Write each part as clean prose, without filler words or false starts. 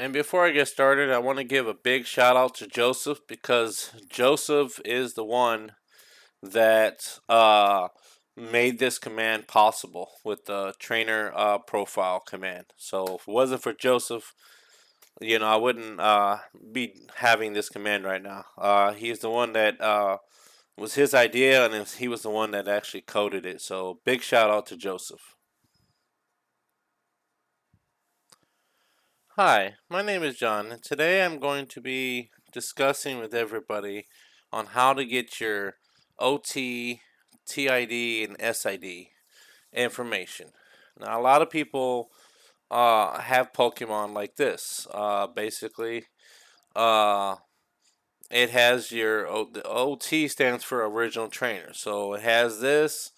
And before I get started, I want to give a big shout out to Joseph because Joseph is the one that made this command possible with the trainer profile command. So if it wasn't for Joseph, I wouldn't be having this command right now. He's the one that was his idea, and he was the one that actually coded it. So big shout out to Joseph. Hi, my name is John, and today I'm going to be discussing with everybody on how to get your OT, TID, and SID information. Now, a lot of people have Pokemon like this. Basically, uh, it has the OT stands for original trainer. So it has this,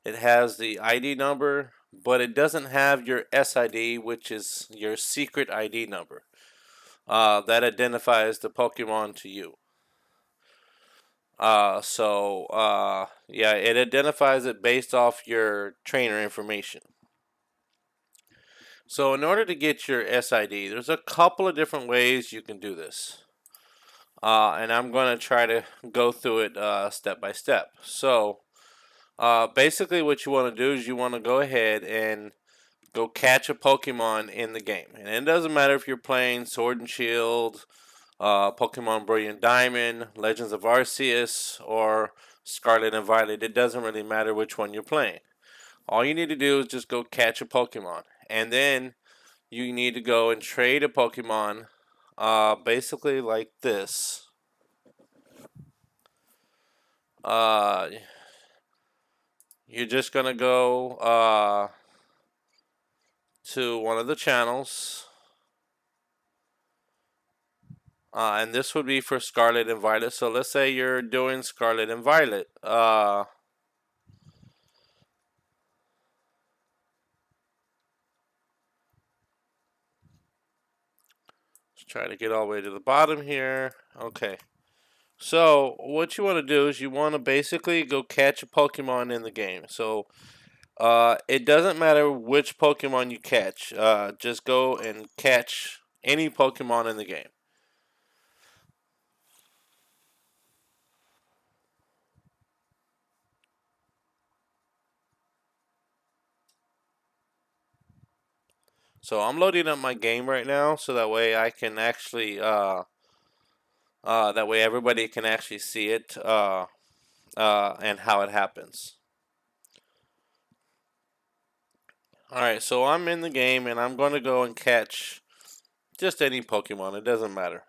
it has the ID number, but it doesn't have your SID, which is your secret ID number. That identifies the Pokemon to you. Yeah, it identifies it based off your trainer information. So in order to get your SID, there's a couple of different ways you can do this. And I'm going to try to go through it step by step. So basically what you want to do is you want to go ahead and go catch a Pokemon in the game. And it doesn't matter if you're playing Sword and Shield, Pokemon Brilliant Diamond, Legends of Arceus, or Scarlet and Violet. It doesn't really matter which one you're playing. All you need to do is just go catch a Pokemon. And then you need to go and trade a Pokemon basically like this. Uh, you're just going to go to one of the channels. And this would be for Scarlet and Violet. So let's say you're doing Scarlet and Violet. Let's try to get all the way to the bottom here. Okay. So what you want to do is you want to basically go catch a Pokemon in the game. So it doesn't matter which Pokemon you catch. Just go and catch any Pokemon in the game. So I'm loading up my game right now, so that way I can actually, that way everybody can actually see it and how it happens. All right, so I'm in the game and I'm going to go and catch just any Pokemon. It doesn't matter.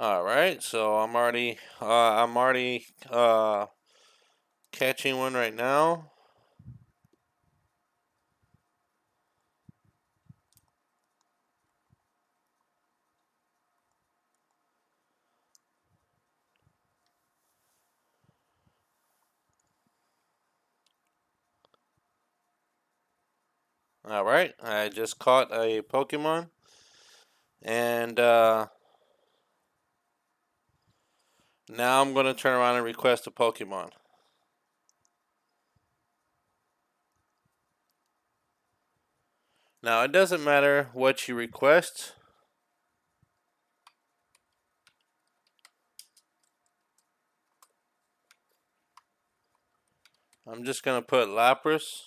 All right, so I'm already catching one right now. All right, I just caught a Pokemon, and now I'm going to turn around and request a Pokemon. Now, it doesn't matter what you request. I'm just going to put Lapras.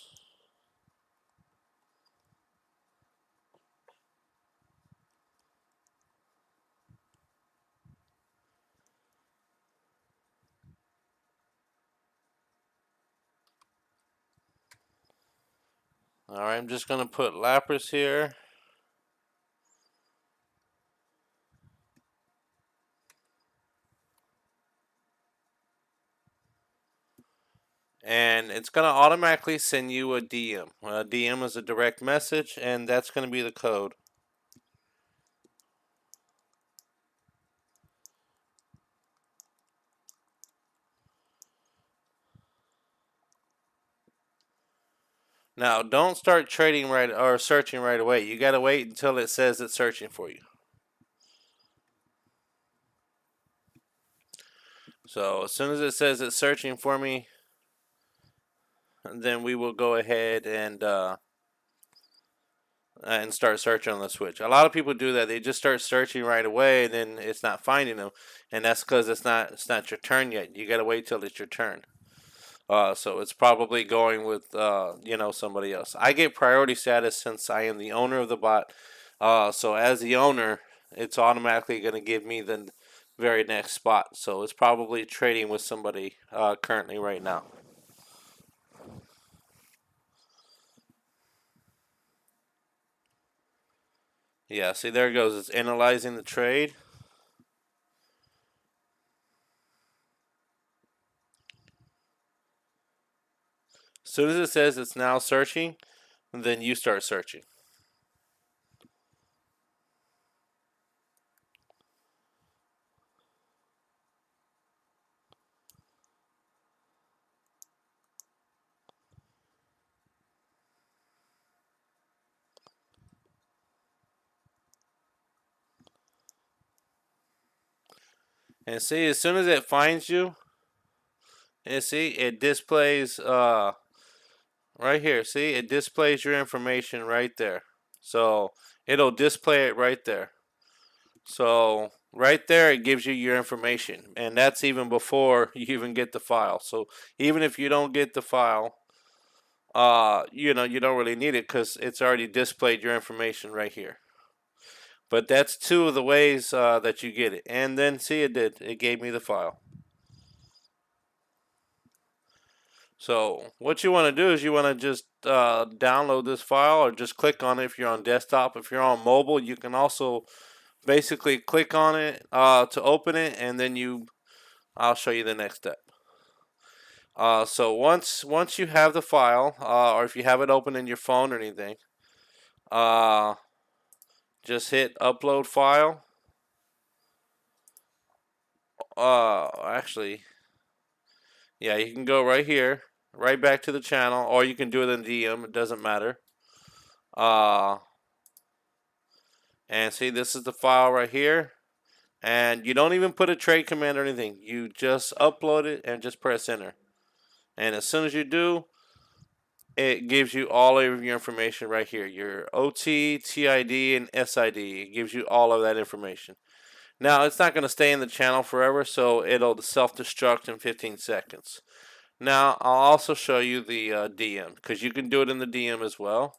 All right, I'm just going to put Lapras here. And it's going to automatically send you a DM. A DM is a direct message, and that's going to be the code. Now, don't start trading right or searching right away. You got to wait until it says it's searching for you. So as soon as it says it's searching for me, then we will go ahead and start searching on the switch. A lot of people do that. They just start searching right away, and then it's not finding them, and that's because it's not your turn yet. You got to wait till it's your turn. So it's probably going with somebody else. I get priority status since I am the owner of the bot. So as the owner, it's automatically going to give me the very next spot. So it's probably trading with somebody currently right now. Yeah, see there it goes. It's analyzing the trade. As soon as it says it's now searching, then you start searching. And see, as soon as it finds you, and see, it displays right here. See, it displays your information right there. So it'll display it right there. So right there, it gives you your information, and that's even before you even get the file. So even if you don't get the file, you don't really need it because it's already displayed your information right here. But that's two of the ways that you get it. And then see, it gave me the file. So what you want to do is you want to just download this file or just click on it if you're on desktop. If you're on mobile, you can also basically click on it to open it, and then I'll show you the next step. So once you have the file, or if you have it open in your phone or anything, uh, just hit upload file. Actually, yeah, you can go right here, right back to the channel, or you can do it in DM. It doesn't matter. Uh, and see, this is the file right here. And you don't even put a trade command or anything. You just upload it and just press enter. And as soon as you do, it gives you all of your information right here. Your OT, TID, and SID. It gives you all of that information. Now, it's not going to stay in the channel forever, so it'll self-destruct in 15 seconds. Now, I'll also show you the DM, because you can do it in the DM as well.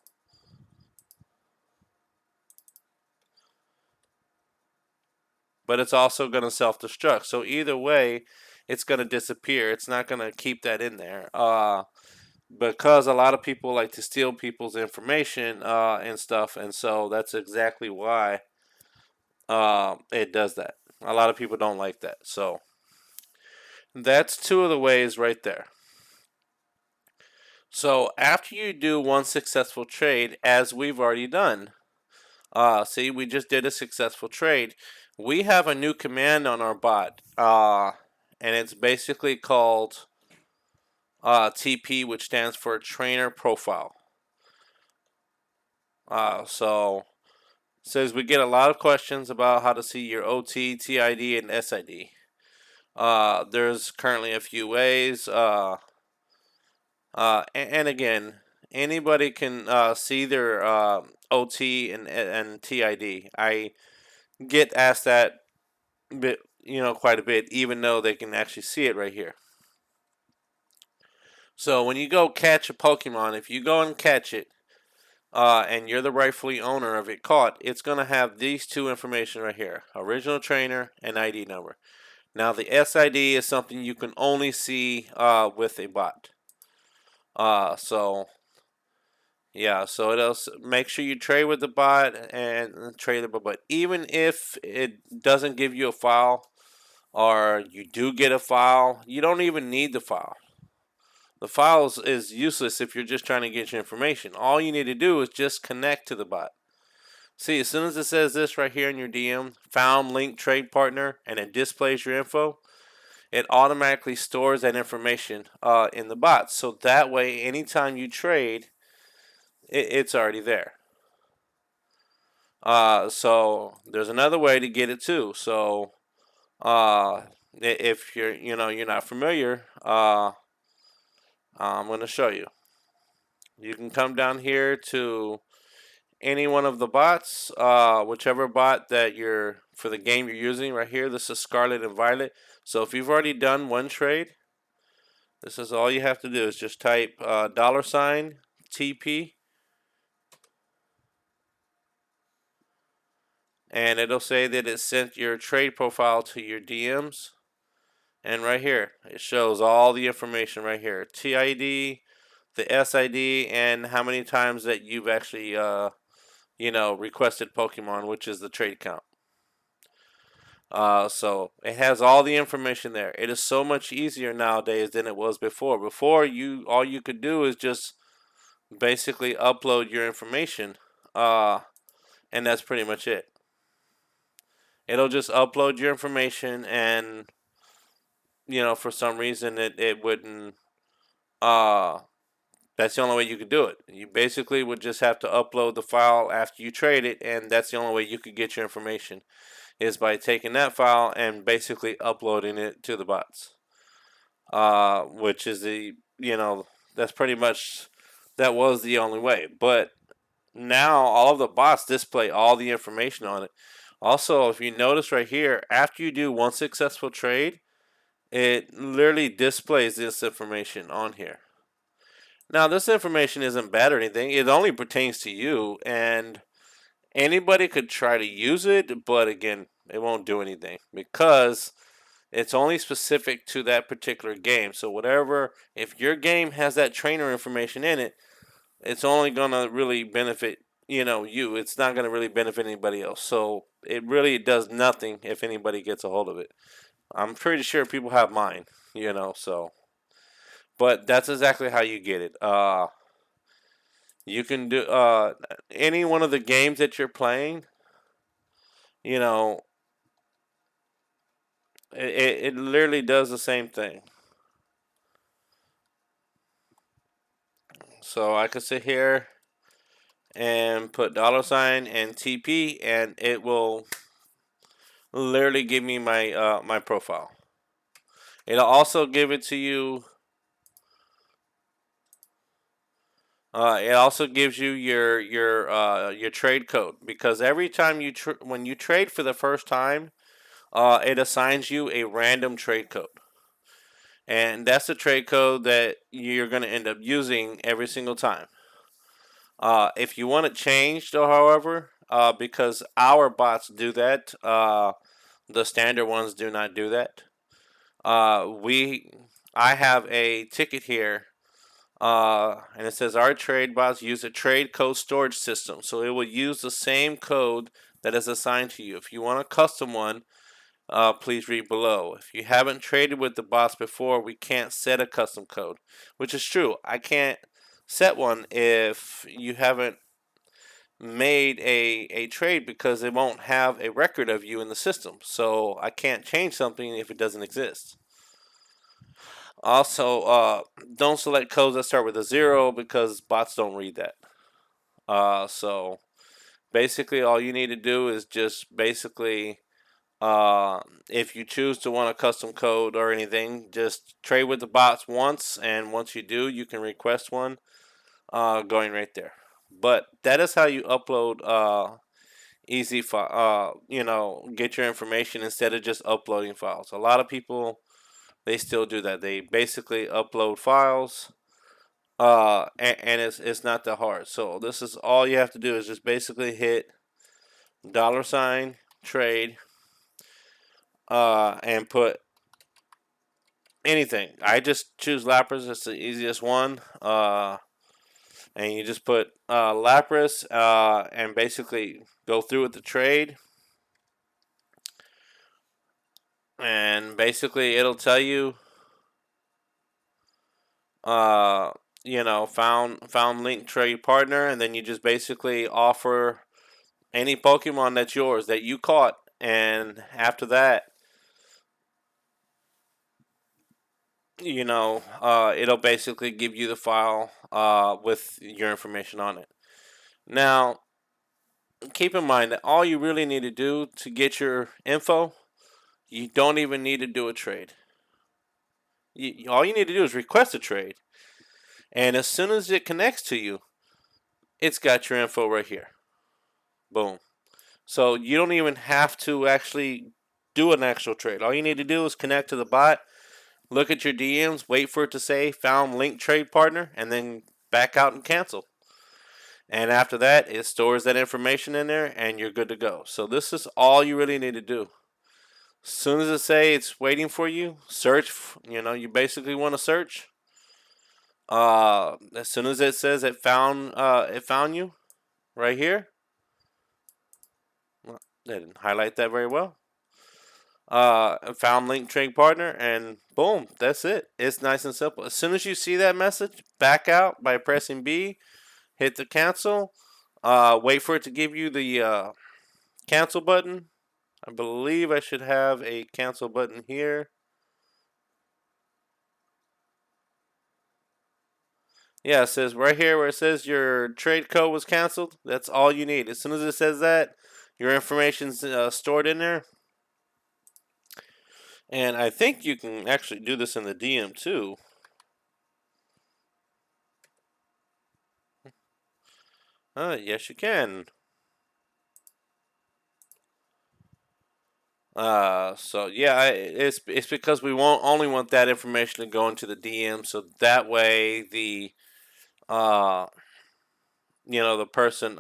But it's also going to self-destruct. So either way, it's going to disappear. It's not going to keep that in there. Because a lot of people like to steal people's information and stuff, and so that's exactly why it does that. A lot of people don't like that. So that's two of the ways right there. So after you do one successful trade, as we've already done, see, we just did a successful trade. We have a new command on our bot, and it's basically called TP, which stands for Trainer Profile. So it says we get a lot of questions about how to see your OT, TID, and SID. There's currently a few ways. And again, anybody can see their OT and TID. I get asked that bit, quite a bit, even though they can actually see it right here. So when you go catch a Pokemon, if you go and catch it, and you're the rightfully owner of it caught, it's going to have these two information right here: original trainer and ID number. Now the SID is something you can only see with a bot. So yeah, so it'll make sure you trade with the bot and trade the bot. But even if it doesn't give you a file, or you do get a file, you don't even need the file. The file is useless if you're just trying to get your information. All you need to do is just connect to the bot. See, as soon as it says this right here in your DM, found link trade partner, and it displays your info, it automatically stores that information in the bot. So that way, anytime you trade, it's already there. So there's another way to get it too. So if you're not familiar, I'm going to show you. You can come down here to any one of the bots, whichever bot that you're for the game you're using. Right here, this is Scarlet and Violet. So if you've already done one trade, this is all you have to do is just type $TP, and it'll say that it sent your trade profile to your DMs. And right here, it shows all the information right here: TID, the SID, and how many times that you've actually requested Pokemon, which is the trade count. So it has all the information there. It is so much easier nowadays than it was before. Before, all you could do is just basically upload your information, and that's pretty much it. It'll just upload your information, and for some reason it wouldn't. That's the only way you could do it. You basically would just have to upload the file after you trade it, and that's the only way you could get your information, is by taking that file and basically uploading it to the bots. Which is that's pretty much, that was the only way. But now all of the bots display all the information on it. Also, if you notice right here, after you do one successful trade, it literally displays this information on here. Now, this information isn't bad or anything. It only pertains to you, and anybody could try to use it, but again, it won't do anything because it's only specific to that particular game. So if your game has that trainer information in it, it's only gonna really benefit you. It's not gonna really benefit anybody else. So it really does nothing if anybody gets a hold of it. I'm pretty sure people have mine, so. But that's exactly how you get it. You can do any one of the games that you're playing. You know, it literally does the same thing. So I could sit here and put $ and TP, and it will literally give me my profile. It'll also give it to you. It also gives you your trade code, because every time when you trade for the first time, it assigns you a random trade code. And that's the trade code that you're going to end up using every single time. If you want it changed, though, however, because our bots do that, the standard ones do not do that. I have a ticket here, and it says our trade bots use a trade code storage system, so it will use the same code that is assigned to you. If you want a custom one, please read below. If you haven't traded with the bots before, we can't set a custom code, which is true. I can't set one if you haven't made a trade, because it won't have a record of you in the system. So I can't change something if it doesn't exist. Also, don't select codes that start with a 0, because bots don't read that. So basically all you need to do is just basically, if you choose to want a custom code or anything, just trade with the bots once, and once you do, you can request one, going right there. But that is how you upload easy file. Get your information instead of just uploading files. A lot of people, they still do that. They basically upload files, and it's not that hard. So this is all you have to do is just basically hit $trade, and put anything. I just choose Lapras. It's the easiest one. And you just put Lapras, and basically go through with the trade. And basically it'll tell you, found link trade partner, and then you just basically offer any Pokemon that's yours that you caught, and after that, it'll basically give you the file with your information on it. Now, keep in mind that all you really need to do to get your info, you don't even need to do a trade. All you need to do is request a trade, and as soon as it connects to you, it's got your info right here. Boom. So you don't even have to actually do an actual trade. All you need to do is connect to the bot, look at your DMs, wait for it to say found link trade partner, and then back out and cancel. And after that, it stores that information in there, and you're good to go. So this is all you really need to do. As soon as it say it's waiting for you, search. You basically want to search. As soon as it says it found you right here. Well, they didn't highlight that very well. Found link trade partner, and boom, that's it. It's nice and simple. As soon as you see that message, back out by pressing B, hit the cancel. Wait for it to give you the cancel button. I believe I should have a cancel button here. Yeah, it says right here where it says your trade code was canceled. That's all you need. As soon as it says that, your information's stored in there. And I think you can actually do this in the DM too. Yes, you can. So yeah, it's because we won't only want that information to go into the DM, so that way uh, the person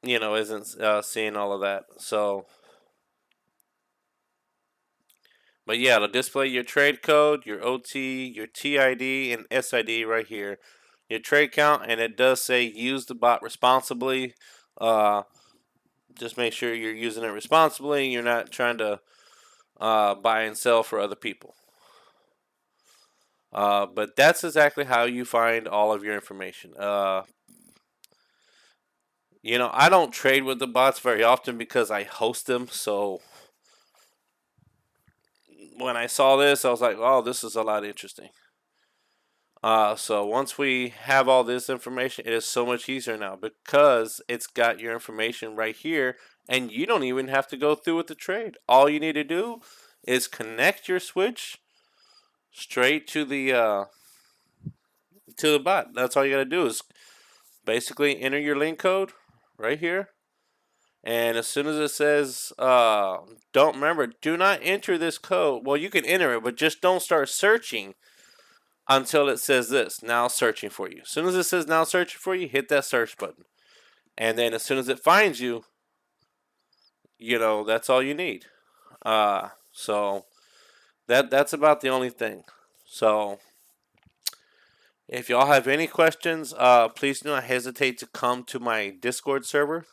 isn't seeing all of that. So, but yeah, it'll display your trade code, your OT, your TID, and SID right here. Your trade count, and it does say use the bot responsibly. Uh, just make sure you're using it responsibly. You're not trying to buy and sell for other people. But that's exactly how you find all of your information. I don't trade with the bots very often because I host them. So when I saw this, I was like, oh, this is a lot interesting. So once we have all this information, it is so much easier now because it's got your information right here, and you don't even have to go through with the trade. All you need to do is connect your switch straight to the bot. That's all you got to do is basically enter your link code right here. And as soon as it says, don't remember, do not enter this code. Well, you can enter it, but just don't start searching until it says this, now searching for you. As soon as it says now searching for you, hit that search button. And then as soon as it finds you, that's all you need. So that's about the only thing. So if y'all have any questions, please do not hesitate to come to my Discord server.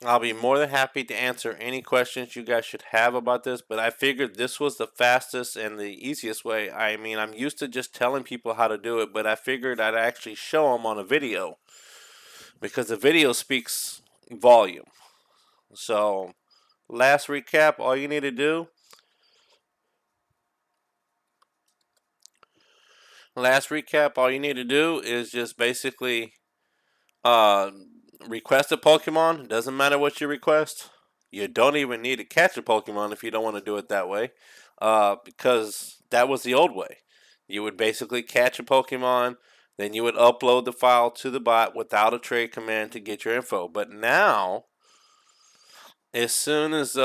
I'll be more than happy to answer any questions you guys should have about this, but I figured this was the fastest and the easiest way. I mean, I'm used to just telling people how to do it, but I figured I'd actually show them on a video because the video speaks volume. So, last recap, all you need to do is just basically uh, request a Pokemon. Doesn't matter what you request. You don't even need to catch a Pokemon if you don't want to do it that way, because that was the old way. You would basically catch a Pokemon, then you would upload the file to the bot without a trade command to get your info. But now, as soon as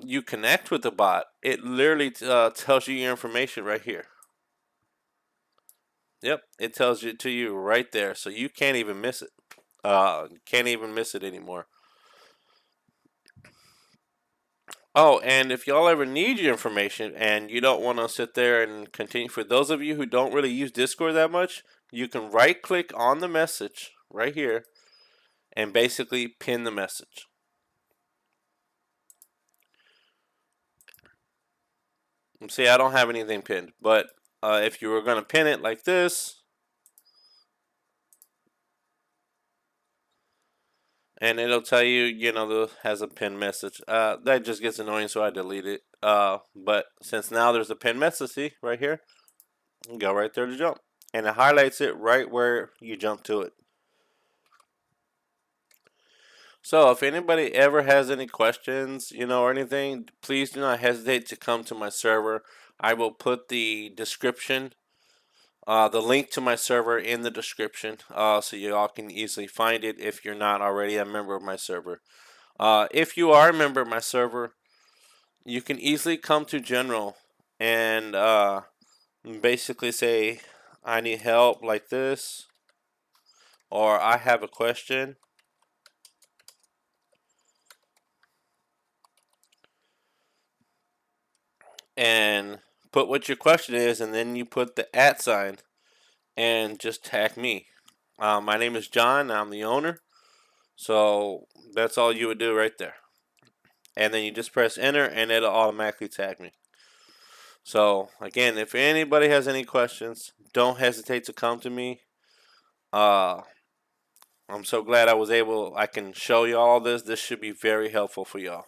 you connect with the bot, it literally tells you your information right here. Yep, it tells you to you right there, so you can't even miss it. Can't even miss it anymore. Oh, and if y'all ever need your information and you don't want to sit there and continue, for those of you who don't really use Discord that much, you can right click on the message right here and basically pin the message. See, I don't have anything pinned, but if you were going to pin it like this, and it'll tell you, has a pin message. That just gets annoying, so I delete it. But since now there's a pin message, see right here, and go right there to jump. And it highlights it right where you jump to it. So if anybody ever has any questions, or anything, please do not hesitate to come to my server. I will put the description, the link to my server in the description, so you all can easily find it if you're not already a member of my server. If you are a member of my server, you can easily come to general and basically say, I need help like this, or I have a question. And put what your question is, and then you put the @ sign and just tag me. My name is John. I'm the owner. So that's all you would do right there. And then you just press enter and it'll automatically tag me. So again, if anybody has any questions, don't hesitate to come to me. I'm so glad I can show you all this. This should be very helpful for y'all.